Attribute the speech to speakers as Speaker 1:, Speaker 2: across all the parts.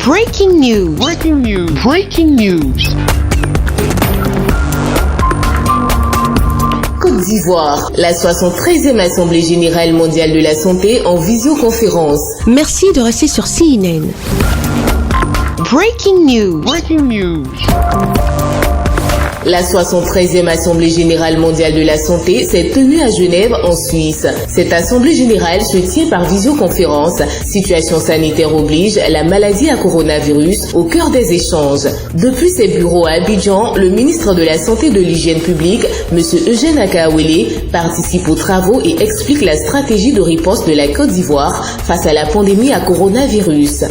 Speaker 1: Breaking news. Breaking news. Breaking news. Côte d'Ivoire, la 73e Assemblée Générale Mondiale de la Santé en visioconférence.
Speaker 2: Merci de rester sur CNN.
Speaker 1: Breaking news. Breaking news. La 73e Assemblée Générale Mondiale de la Santé s'est tenue à Genève, en Suisse. Cette Assemblée Générale se tient par visioconférence. Situation sanitaire oblige, la maladie à coronavirus au cœur des échanges. Depuis ses bureaux à Abidjan, le ministre de la Santé et de l'Hygiène publique, M. Eugène Akaouélé, participe aux travaux et explique la stratégie de riposte de la Côte d'Ivoire face à la pandémie à coronavirus.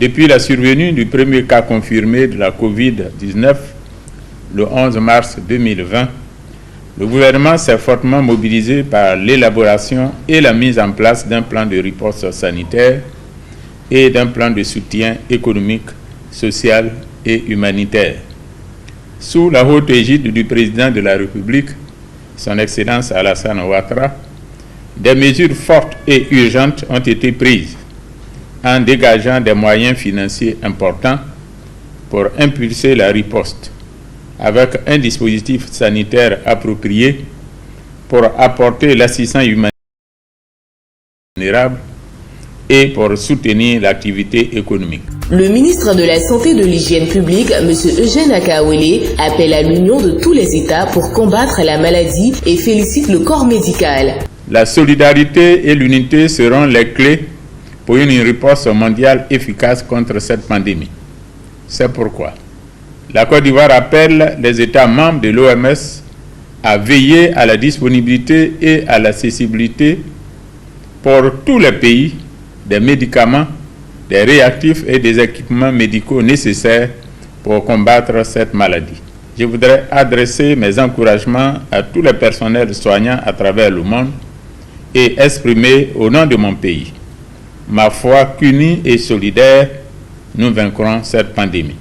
Speaker 3: Depuis la survenue du premier cas confirmé de la COVID-19, le 11 mars 2020, le gouvernement s'est fortement mobilisé par l'élaboration et la mise en place d'un plan de riposte sanitaire et d'un plan de soutien économique, social et humanitaire. Sous la haute égide du président de la République, son Excellence Alassane Ouattara, des mesures fortes et urgentes ont été prises en dégageant des moyens financiers importants pour impulser la riposte, avec un dispositif sanitaire approprié pour apporter l'assistance humanitaire vulnérable et pour soutenir l'activité économique.
Speaker 1: Le ministre de la Santé et de l'Hygiène publique, M. Eugène Akaouélé, appelle à l'union de tous les États pour combattre la maladie et félicite le corps médical.
Speaker 3: La solidarité et l'unité seront les clés pour une riposte mondiale efficace contre cette pandémie. C'est pourquoi la Côte d'Ivoire appelle les États membres de l'OMS à veiller à la disponibilité et à l'accessibilité pour tous les pays des médicaments, des réactifs et des équipements médicaux nécessaires pour combattre cette maladie. Je voudrais adresser mes encouragements à tous les personnels soignants à travers le monde et exprimer au nom de mon pays ma foi qu'unis et solidaires, nous vaincrons cette pandémie.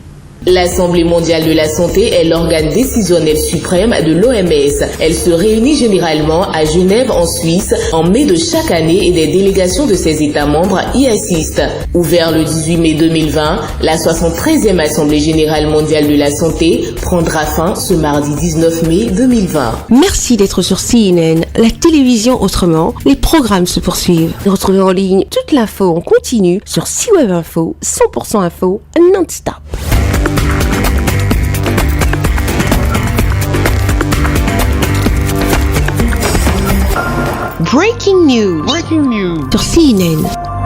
Speaker 1: L'Assemblée mondiale de la santé est l'organe décisionnel suprême de l'OMS. Elle se réunit généralement à Genève en Suisse en mai de chaque année et des délégations de ses États membres y assistent. Ouvert le 18 mai 2020, la 73e Assemblée générale mondiale de la santé prendra fin ce mardi 19 mai 2020.
Speaker 2: Merci d'être sur CNN, la télévision autrement. Les programmes se poursuivent. Retrouvez en ligne toute l'info en continu sur C-Web Info, 100% info, non-stop.
Speaker 1: Breaking news. Breaking news.
Speaker 2: Sur CNN.